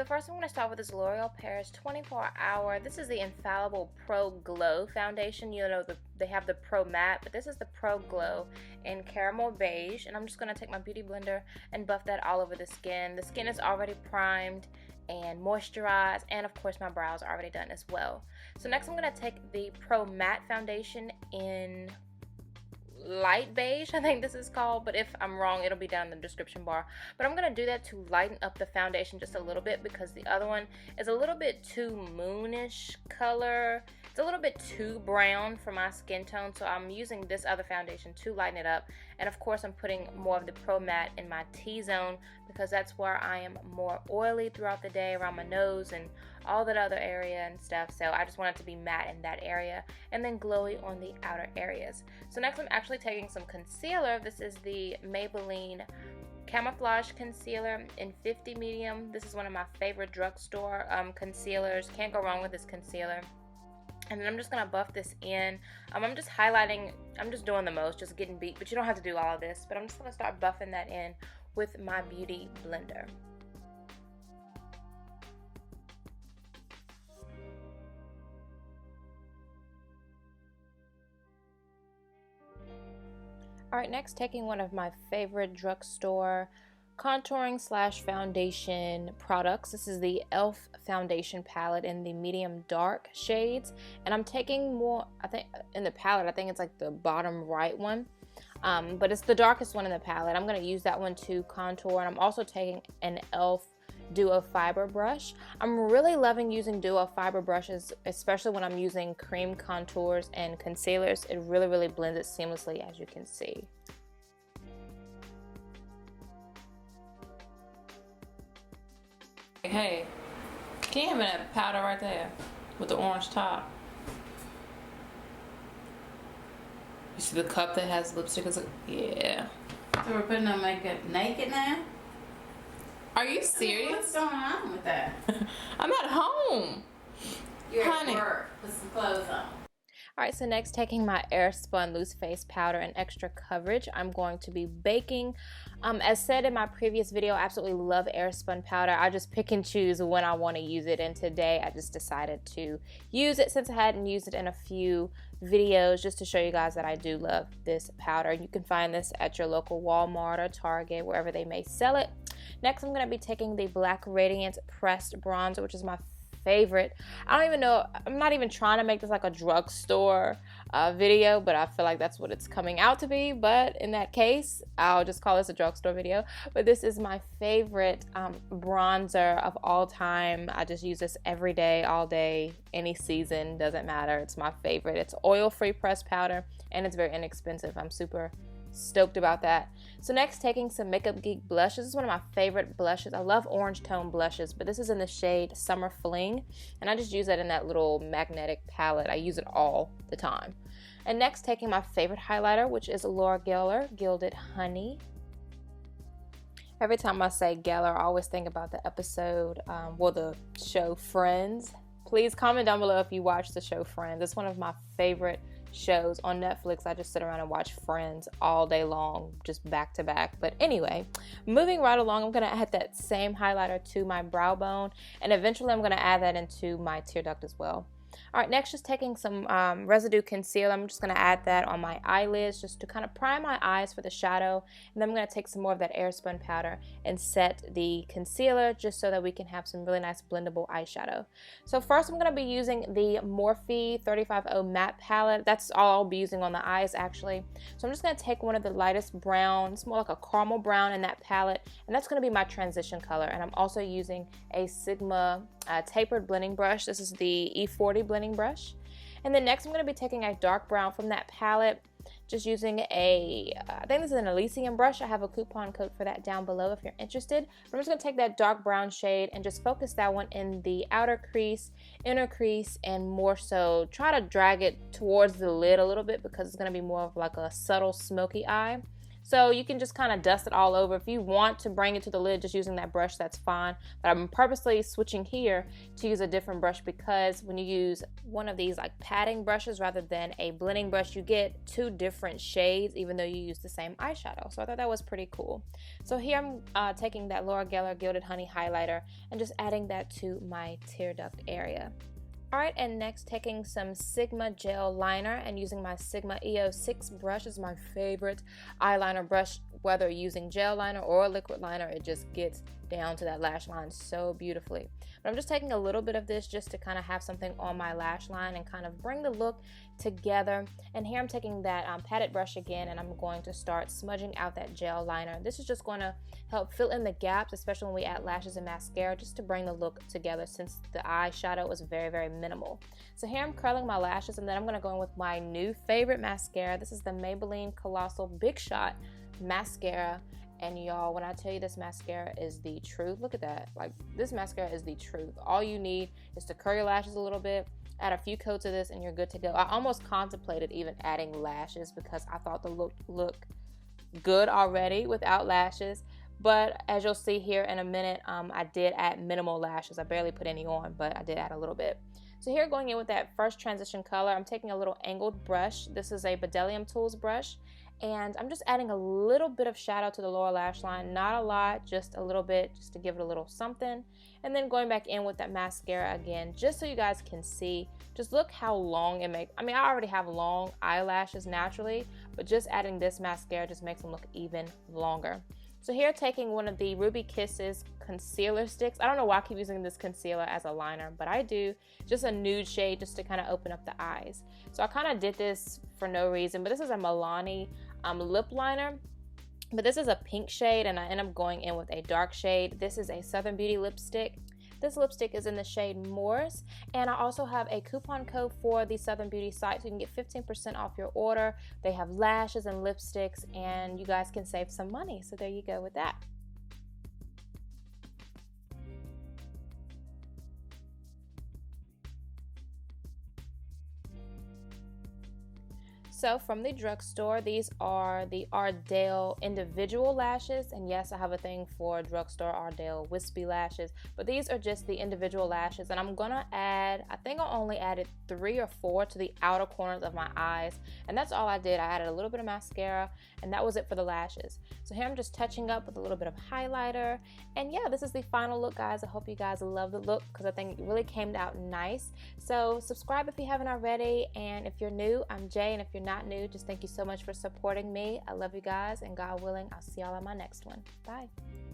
So first I'm going to start with this L'Oreal Paris 24 Hour. This is the Infallible Pro Glow foundation. You know, they have the Pro Matte, but this is the Pro Glow in Caramel Beige. And I'm just going to take my beauty blender and buff that all over the skin. The skin is already primed and moisturized, and of course my brows are already done as well. So next I'm going to take the Pro Matte foundation in light beige, I think this is called, but if I'm wrong it'll be down in the description bar. But I'm going to do that to lighten up the foundation just a little bit, because the other one is a little bit too moonish color. It's a little bit too brown for my skin tone, so I'm using this other foundation to lighten it up. And of course I'm putting more of the Pro Matte in my T-zone, because that's where I am more oily throughout the day, around my nose and all that other area and stuff. So I just want it to be matte in that area and then glowy on the outer areas. So next I'm actually taking some concealer. This is the Maybelline Camouflage Concealer in 50 Medium. This is one of my favorite drugstore concealers. Can't go wrong with this concealer. And then I'm just going to buff this in. I'm just highlighting, I'm just doing the most, just getting beat, but you don't have to do all of this. But I'm just going to start buffing that in with my beauty blender. Alright, next taking one of my favorite drugstore contouring / foundation products. This is the e.l.f. foundation palette in the medium dark shades, and I'm taking more, I think in the palette, I think it's like the bottom right one, but it's the darkest one in the palette. I'm going to use that one to contour, and I'm also taking an e.l.f. Duo Fiber brush. I'm really loving using Duo Fiber brushes, especially when I'm using cream contours and concealers. It really blends it seamlessly, as you can see. Hey, can you have that powder right there with the orange top? You see the cup that has lipstick? Yeah. So we're putting on makeup naked now? Are you serious? What's going on with that? I'm at home. You're Honey. at work. Put some clothes on. Alright, so next taking my Airspun Loose Face Powder in Extra Coverage, I'm going to be baking. As said in my previous video, I absolutely love Airspun powder. I just pick and choose when I want to use it, and today I just decided to use it since I hadn't used it in a few videos, just to show you guys that I do love this powder. You can find this at your local Walmart or Target, wherever they may sell it. Next, I'm going to be taking the Black Radiance Pressed Bronzer, which is my favorite. I don't even know, I'm not even trying to make this like a drugstore video, but I feel like that's what it's coming out to be. But in that case, I'll just call this a drugstore video. But this is my favorite bronzer of all time. I just use this every day, all day, any season, doesn't matter. It's my favorite. It's oil-free pressed powder, and it's very inexpensive. I'm super stoked about that. So next, taking some Makeup Geek blushes. This is one of my favorite blushes. I love orange tone blushes, but this is in the shade Summer Fling, and I just use that in that little magnetic palette. I use it all the time. And next, taking my favorite highlighter, which is Laura Geller Gilded Honey. Every time I say Geller, I always think about the episode, the show Friends. Please comment down below if you watch the show Friends. It's one of my favorite shows on Netflix. I just sit around and watch Friends all day long, just back to back. But anyway, moving right along, I'm going to add that same highlighter to my brow bone, and eventually I'm going to add that into my tear duct as well. Alright, next, just taking some residue concealer. I'm just going to add that on my eyelids just to kind of prime my eyes for the shadow. And then I'm going to take some more of that Airspun powder and set the concealer just so that we can have some really nice blendable eyeshadow. So first, I'm going to be using the Morphe 350 matte palette. That's all I'll be using on the eyes, actually. So I'm just going to take one of the lightest brown. It's more like a caramel brown in that palette, and that's going to be my transition color. And I'm also using a Sigma tapered blending brush. This is the E40 blending brush. And then next, I'm going to be taking a dark brown from that palette, just using I think this is an ELYSIUM brush. I have a coupon code for that down below if you're interested. But I'm just going to take that dark brown shade and just focus that one in the outer crease, inner crease, and more so try to drag it towards the lid a little bit, because it's going to be more of like a subtle smoky eye. So you can just kind of dust it all over. If you want to bring it to the lid just using that brush, that's fine. But I'm purposely switching here to use a different brush because when you use one of these like patting brushes rather than a blending brush, you get two different shades even though you use the same eyeshadow. So I thought that was pretty cool. So here I'm taking that Laura Geller Gilded Honey highlighter and just adding that to my tear duct area. Alright, and next taking some Sigma gel liner and using my Sigma EO6 brush. Is my favorite eyeliner brush, whether using gel liner or liquid liner. It just gets down to that lash line so beautifully. But I'm just taking a little bit of this just to kind of have something on my lash line and kind of bring the look together. And here I'm taking that padded brush again, and I'm going to start smudging out that gel liner. This is just going to help fill in the gaps, especially when we add lashes and mascara, just to bring the look together since the eyeshadow was very, very minimal. So here I'm curling my lashes, and then I'm going to go in with my new favorite mascara. This is the Maybelline Colossal Big Shot mascara. And y'all, when I tell you this mascara is the truth, look at that. Like, this mascara is the truth. All you need is to curl your lashes a little bit, add a few coats of this, and you're good to go. I almost contemplated even adding lashes because I thought the look looked good already without lashes. But as you'll see here in a minute, I did add minimal lashes. I barely put any on, but I did add a little bit. So here, going in with that first transition color, I'm taking a little angled brush. This is a Bdellium Tools brush. And I'm just adding a little bit of shadow to the lower lash line. Not a lot, just a little bit, just to give it a little something. And then going back in with that mascara again, just so you guys can see. Just look how long it makes. I mean, I already have long eyelashes naturally, but just adding this mascara just makes them look even longer. So here, taking one of the Ruby Kisses concealer sticks. I don't know why I keep using this concealer as a liner, but I do. Just a nude shade just to kind of open up the eyes. So I kind of did this for no reason, but this is a Milani lip liner. But this is a pink shade, and I end up going in with a dark shade. This is a Southern Beauty lipstick. This lipstick is in the shade Morse, and I also have a coupon code for the Southern Beauty site, so you can get 15% off your order. They have lashes and lipsticks, and you guys can save some money. So there you go with that. So from the drugstore, these are the Ardell individual lashes, and yes, I have a thing for drugstore Ardell wispy lashes, but these are just the individual lashes, and I'm gonna add, I think I only added 3 or 4 to the outer corners of my eyes, and that's all I did. I added a little bit of mascara, and that was it for the lashes. So here I'm just touching up with a little bit of highlighter, and yeah, this is the final look, guys. I hope you guys love the look because I think it really came out nice. So subscribe if you haven't already, and if you're new, I'm Jay, and if you're not new, just thank you so much for supporting me. I love you guys, and God willing, I'll see y'all on my next one. Bye.